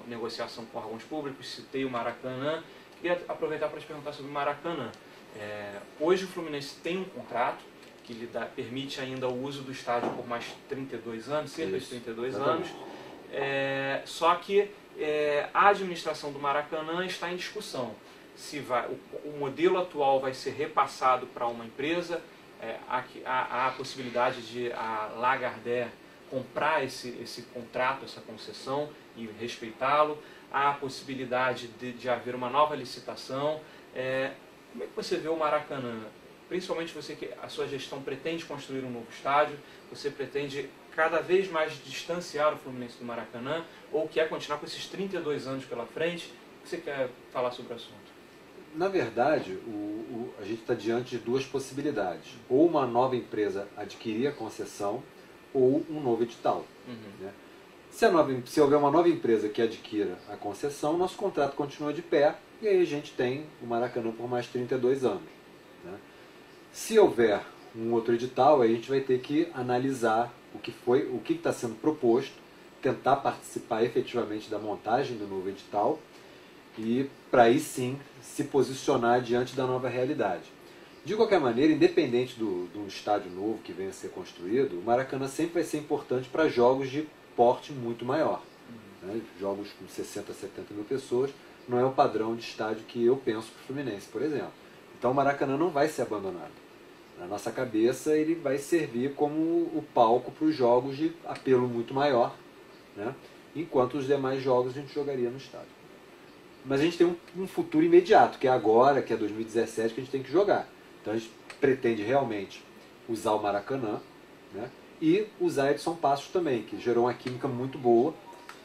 negociação com órgãos públicos, citei o Maracanã, queria aproveitar para te perguntar sobre o Maracanã. Hoje o Fluminense tem um contrato que lhe permite ainda o uso do estádio por mais 32 anos, cerca de 32 anos. Só que a administração do Maracanã está em discussão. Se o modelo atual vai ser repassado para uma empresa, há a possibilidade de a Lagardère comprar esse contrato, essa concessão e respeitá-lo, há a possibilidade de haver uma nova licitação. Como é que você vê o Maracanã? Principalmente você que a sua gestão pretende construir um novo estádio, você pretende cada vez mais distanciar o Fluminense do Maracanã, ou quer continuar com esses 32 anos pela frente? O que você quer falar sobre o assunto? Na verdade, a gente está diante de duas possibilidades. Ou uma nova empresa adquirir a concessão, ou um novo edital. Né? Se houver uma nova empresa que adquira a concessão, nosso contrato continua de pé, e aí a gente tem o Maracanã por mais 32 anos. Né? Se houver um outro edital, aí a gente vai ter que analisar o que está sendo proposto, tentar participar efetivamente da montagem do novo edital e para aí sim se posicionar diante da nova realidade. De qualquer maneira, independente do estádio novo que venha a ser construído, o Maracanã sempre vai ser importante para jogos de porte muito maior. Né? Jogos com 60, 70 mil pessoas não é o padrão de estádio que eu penso para o Fluminense, por exemplo. Então o Maracanã não vai ser abandonado. Na nossa cabeça ele vai servir como o palco para os jogos de apelo muito maior, né? Enquanto os demais jogos a gente jogaria no estádio. Mas a gente tem um futuro imediato, que é agora, que é 2017, que a gente tem que jogar. Então a gente pretende realmente usar o Maracanã, né? E usar Edson Passos também, que gerou uma química muito boa.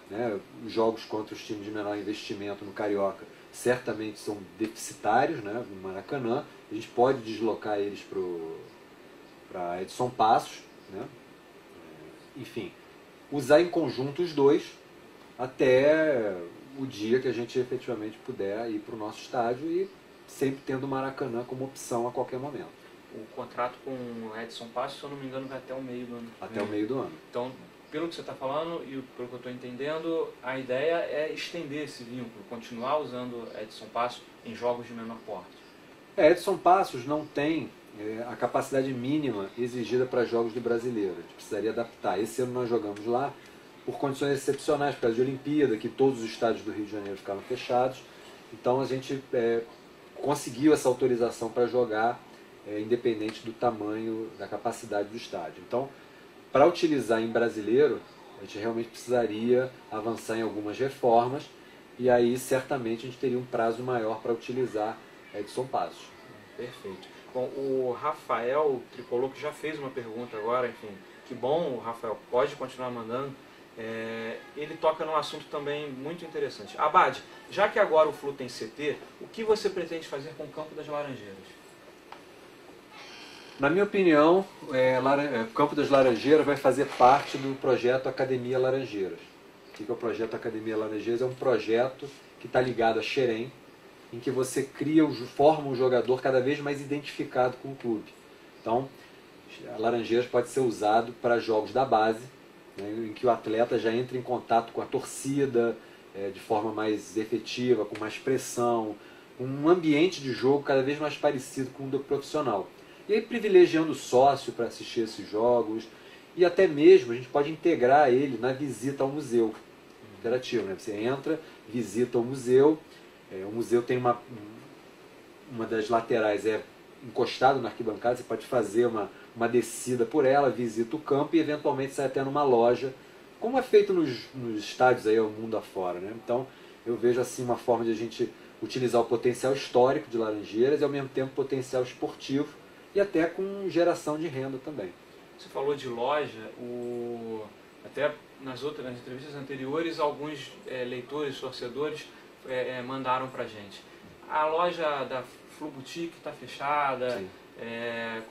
Né? Os jogos contra os times de menor investimento no Carioca certamente são deficitários, né? No Maracanã. A gente pode deslocar eles para Edson Passos, né? Enfim, usar em conjunto os dois até o dia que a gente efetivamente puder ir para o nosso estádio e sempre tendo o Maracanã como opção a qualquer momento. O contrato com o Edson Passos, se eu não me engano, vai até o meio do ano. Até o meio do ano. Então, pelo que você está falando e pelo que eu estou entendendo, a ideia é estender esse vínculo, continuar usando Edson Passos em jogos de menor porte. Edson Passos não tem a capacidade mínima exigida para jogos do Brasileiro. A gente precisaria adaptar. Esse ano nós jogamos lá por condições excepcionais, por causa de Olimpíada, que todos os estádios do Rio de Janeiro ficaram fechados. Então a gente conseguiu essa autorização para jogar independente do tamanho, da capacidade do estádio. Então, para utilizar em Brasileiro, a gente realmente precisaria avançar em algumas reformas e aí certamente a gente teria um prazo maior para utilizar Edson Passos. Perfeito. Bom, o Rafael Tricolor, que já fez uma pergunta agora, enfim, que bom, Rafael, pode continuar mandando. Ele toca num assunto também muito interessante. Abad, já que agora o Flu tem CT, o que você pretende fazer com o Campo das Laranjeiras? Na minha opinião, o Campo das Laranjeiras vai fazer parte do projeto Academia Laranjeiras. O que é o projeto Academia Laranjeiras? É um projeto que está ligado a Xerém, em que você forma um jogador cada vez mais identificado com o clube. Então, a Laranjeiras pode ser usado para jogos da base, né, em que o atleta já entra em contato com a torcida de forma mais efetiva, com mais pressão, um ambiente de jogo cada vez mais parecido com o do profissional. E aí privilegiando o sócio para assistir esses jogos, e até mesmo a gente pode integrar ele na visita ao museu interativo. Né? Você entra, visita o museu tem uma das laterais encostado na arquibancada, você pode fazer uma descida por ela, visita o campo e eventualmente sai até numa loja, como é feito nos estádios aí ao mundo afora. Né? Então eu vejo assim uma forma de a gente utilizar o potencial histórico de Laranjeiras e ao mesmo tempo potencial esportivo e até com geração de renda também. Você falou de loja, até nas entrevistas anteriores, alguns leitores, torcedores mandaram pra gente. A loja da Flu Boutique está fechada.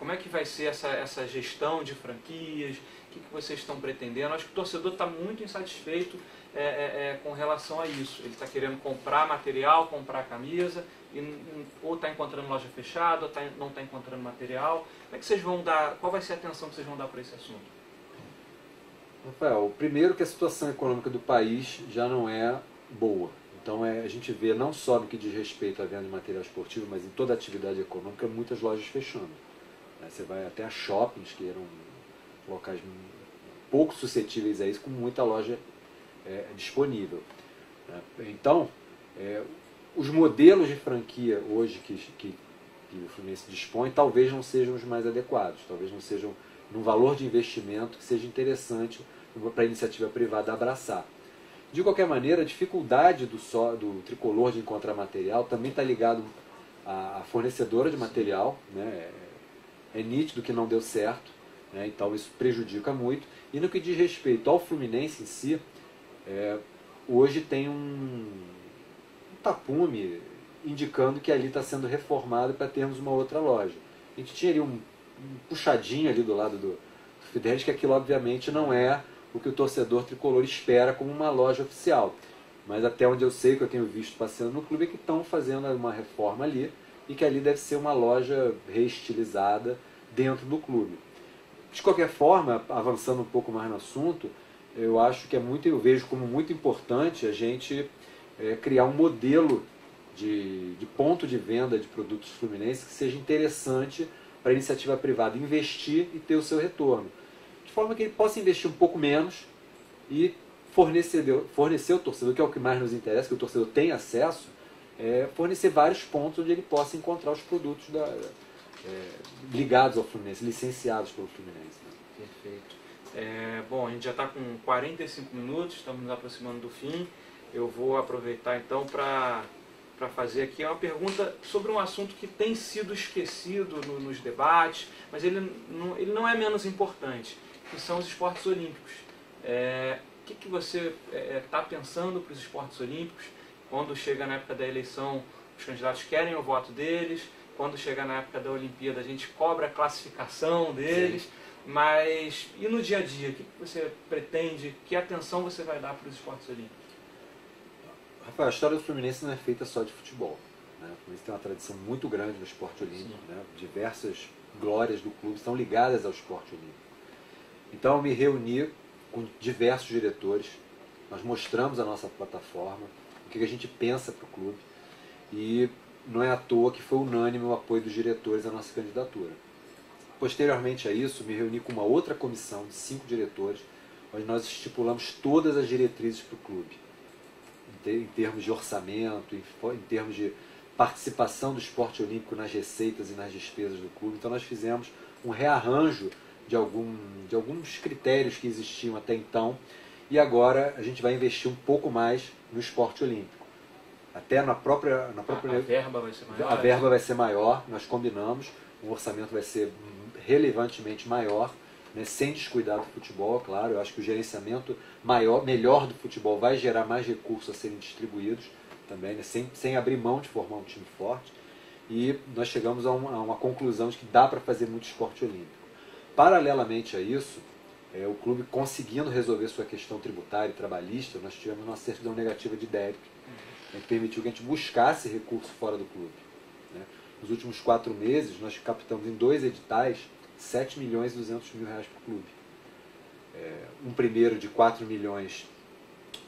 Como é que vai ser essa gestão de franquias? O que vocês estão pretendendo? Acho que o torcedor está muito insatisfeito com relação a isso. Ele está querendo comprar material, comprar camisa, ou está encontrando loja fechada, ou não está encontrando material. Como é que vocês vão dar? Qual vai ser a atenção que vocês vão dar para esse assunto? Rafael, primeiro que a situação econômica do país já não é boa. Então a gente vê não só no que diz respeito à venda de material esportivo, mas em toda a atividade econômica, muitas lojas fechando. Você vai até a shoppings, que eram locais pouco suscetíveis a isso, com muita loja disponível. Então, os modelos de franquia hoje que o Fluminense dispõe talvez não sejam os mais adequados, talvez não sejam num valor de investimento que seja interessante para a iniciativa privada abraçar. De qualquer maneira, a dificuldade do tricolor de encontrar material também está ligado à fornecedora de material. Né? É nítido que não deu certo, né? Então isso prejudica muito. E no que diz respeito ao Fluminense em si, hoje tem um tapume indicando que ali está sendo reformado para termos uma outra loja. A gente tinha ali um puxadinho ali do lado do Fidelis, que aquilo obviamente não é o que o torcedor tricolor espera como uma loja oficial. Mas até onde eu sei, que eu tenho visto passeando no clube, é que estão fazendo uma reforma ali e que ali deve ser uma loja reestilizada dentro do clube. De qualquer forma, avançando um pouco mais no assunto, eu vejo como muito importante a gente criar um modelo de ponto de venda de produtos fluminenses que seja interessante para a iniciativa privada investir e ter o seu retorno. De forma que ele possa investir um pouco menos e fornecer ao torcedor, que é o que mais nos interessa, que o torcedor tem acesso, fornecer vários pontos onde ele possa encontrar os produtos ligados ao Fluminense, licenciados pelo Fluminense. Né? Perfeito. Bom, a gente já está com 45 minutos, estamos nos aproximando do fim. Eu vou aproveitar então para fazer aqui uma pergunta sobre um assunto que tem sido esquecido nos debates, mas ele não é menos importante, que são os esportes olímpicos. O que você está pensando para os esportes olímpicos? Quando chega na época da eleição, os candidatos querem o voto deles. Quando chega na época da Olimpíada, a gente cobra a classificação deles. Sim. Mas e no dia a dia? O que você pretende? Que atenção você vai dar para os esportes olímpicos? Rafael, a história do Fluminense não é feita só de futebol. Né? O Fluminense tem uma tradição muito grande no esporte olímpico. Né? Diversas glórias do clube estão ligadas ao esporte olímpico. Então eu me reuni com diversos diretores, nós mostramos a nossa plataforma, o que a gente pensa para o clube, e não é à toa que foi unânime o apoio dos diretores à nossa candidatura. Posteriormente a isso, me reuni com uma outra comissão de 5 diretores, onde nós estipulamos todas as diretrizes para o clube, em termos de orçamento, em termos de participação do esporte olímpico nas receitas e nas despesas do clube. Então nós fizemos um rearranjo de alguns critérios que existiam até então, e agora a gente vai investir um pouco mais no esporte olímpico. Até na própria a verba vai ser maior. A verba vai ser maior, nós combinamos, o orçamento vai ser relevantemente maior, né, sem descuidar do futebol, claro. Eu acho que o gerenciamento melhor do futebol vai gerar mais recursos a serem distribuídos também, né, sem abrir mão de formar um time forte. E nós chegamos a uma conclusão de que dá para fazer muito esporte olímpico. Paralelamente a isso, o clube conseguindo resolver sua questão tributária e trabalhista, nós tivemos uma certidão negativa de débito, que permitiu que a gente buscasse recurso fora do clube. Né? Nos últimos 4 meses, nós captamos em 2 editais 7 milhões e 200 mil reais para o clube. Um primeiro de 4 milhões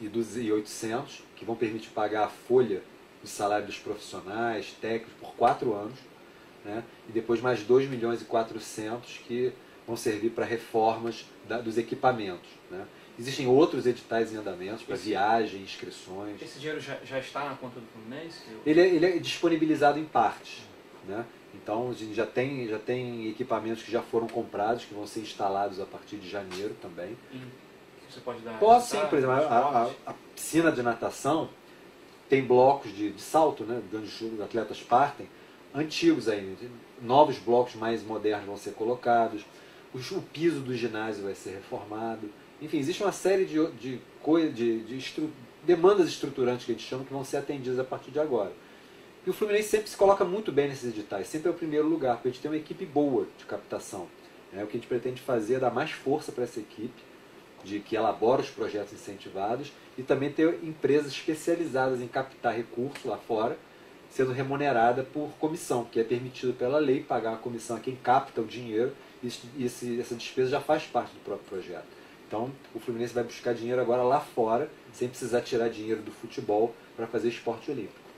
e 800, que vão permitir pagar a folha do salário dos profissionais, técnicos, por 4 anos. Né? E depois mais 2 milhões e 400 que vão servir para reformas dos equipamentos. Né? Existem outros editais em andamento para viagem, inscrições. Esse dinheiro já está na conta do Fluminense? Ele é disponibilizado em partes. Né? Então a gente já tem equipamentos que já foram comprados, que vão ser instalados a partir de janeiro também. Você pode dar? Posso sim, por exemplo, a piscina de natação tem blocos de salto, né, onde os atletas partem, antigos ainda. Novos blocos mais modernos vão ser colocados. O piso do ginásio vai ser reformado. Enfim, existe uma série de demandas estruturantes que a gente chama que vão ser atendidas a partir de agora. E o Fluminense sempre se coloca muito bem nesses editais, sempre é o primeiro lugar, porque a gente tem uma equipe boa de captação. O que a gente pretende fazer é dar mais força para essa equipe, de que elabora os projetos incentivados, e também ter empresas especializadas em captar recurso lá fora, sendo remunerada por comissão, que é permitido pela lei pagar uma comissão a quem capta o dinheiro, e essa despesa já faz parte do próprio projeto. Então, o Fluminense vai buscar dinheiro agora lá fora, sem precisar tirar dinheiro do futebol para fazer esporte olímpico.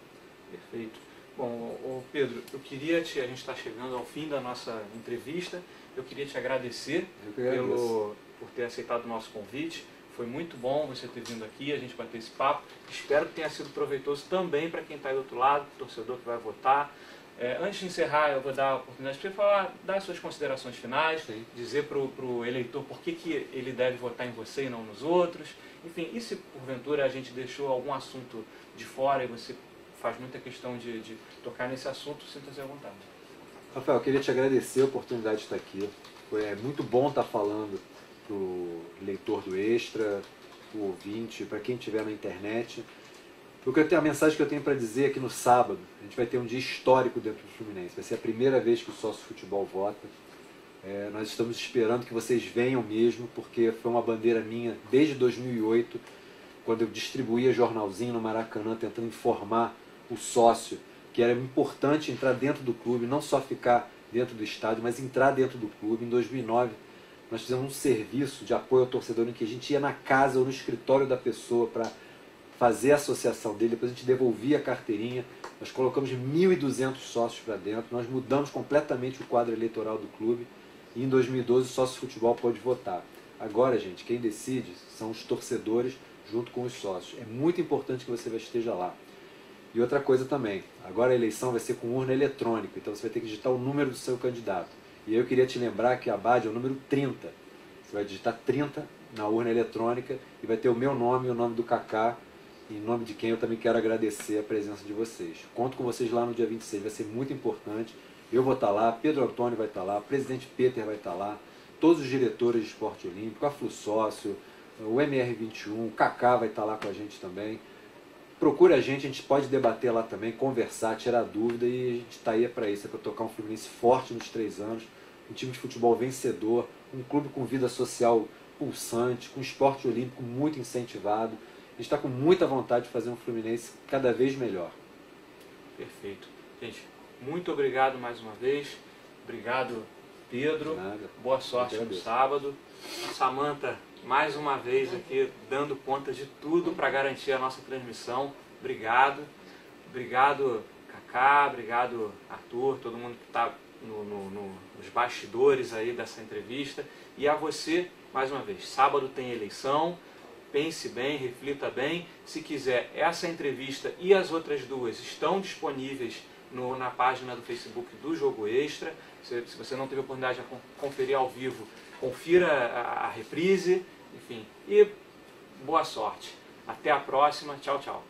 Perfeito. Bom, Pedro, a gente está chegando ao fim da nossa entrevista. Eu queria te agradecer por ter aceitado o nosso convite. Foi muito bom você ter vindo aqui, a gente bater esse papo. Espero que tenha sido proveitoso também para quem está aí do outro lado, torcedor que vai votar. Antes de encerrar, eu vou dar a oportunidade para você dar as suas considerações finais, sim, dizer para o eleitor por que ele deve votar em você e não nos outros. Enfim, e se porventura a gente deixou algum assunto de fora e você faz muita questão de tocar nesse assunto, sinta-se à vontade. Rafael, eu queria te agradecer a oportunidade de estar aqui. Foi muito bom estar falando para o leitor do Extra, para o ouvinte, para quem estiver na internet. A mensagem que eu tenho para dizer é que no sábado a gente vai ter um dia histórico dentro do Fluminense. Vai ser a primeira vez que o sócio futebol vota. Nós estamos esperando que vocês venham mesmo, porque foi uma bandeira minha desde 2008, quando eu distribuía jornalzinho no Maracanã, tentando informar o sócio que era importante entrar dentro do clube, não só ficar dentro do estádio, mas entrar dentro do clube. Em 2009, nós fizemos um serviço de apoio ao torcedor em que a gente ia na casa ou no escritório da pessoa para fazer a associação dele, depois a gente devolvia a carteirinha, nós colocamos 1.200 sócios para dentro, nós mudamos completamente o quadro eleitoral do clube e em 2012 o sócio de futebol pode votar. Agora, gente, quem decide são os torcedores junto com os sócios. É muito importante que você esteja lá. E outra coisa também, agora a eleição vai ser com urna eletrônica, então você vai ter que digitar o número do seu candidato. E eu queria te lembrar que a Abade é o número 30. Você vai digitar 30 na urna eletrônica e vai ter o meu nome e o nome do Kaká, em nome de quem eu também quero agradecer a presença de vocês. Conto com vocês lá no dia 26, vai ser muito importante. Eu vou estar lá, Pedro Antônio vai estar lá, o presidente Peter vai estar lá, todos os diretores de esporte olímpico, a Flu Sócio, o MR21, o Kaká vai estar lá com a gente também. Procure a gente pode debater lá também, conversar, tirar dúvida e a gente está aí para isso, é para tocar um Fluminense forte nos 3 anos, um time de futebol vencedor, um clube com vida social pulsante, com esporte olímpico muito incentivado. A gente está com muita vontade de fazer um Fluminense cada vez melhor. Perfeito. Gente, muito obrigado mais uma vez. Obrigado, Pedro. Nada. Boa sorte no sábado. Samantha, mais uma vez aqui, dando conta de tudo para garantir a nossa transmissão. Obrigado. Obrigado, Kaká. Obrigado, Arthur. Todo mundo que está nos bastidores aí dessa entrevista. E a você, mais uma vez, sábado tem eleição. Pense bem, reflita bem. Se quiser, essa entrevista e as outras duas estão disponíveis na página do Facebook do Jogo Extra. Se você não teve a oportunidade de conferir ao vivo, confira a reprise. Enfim, e boa sorte. Até a próxima. Tchau, tchau.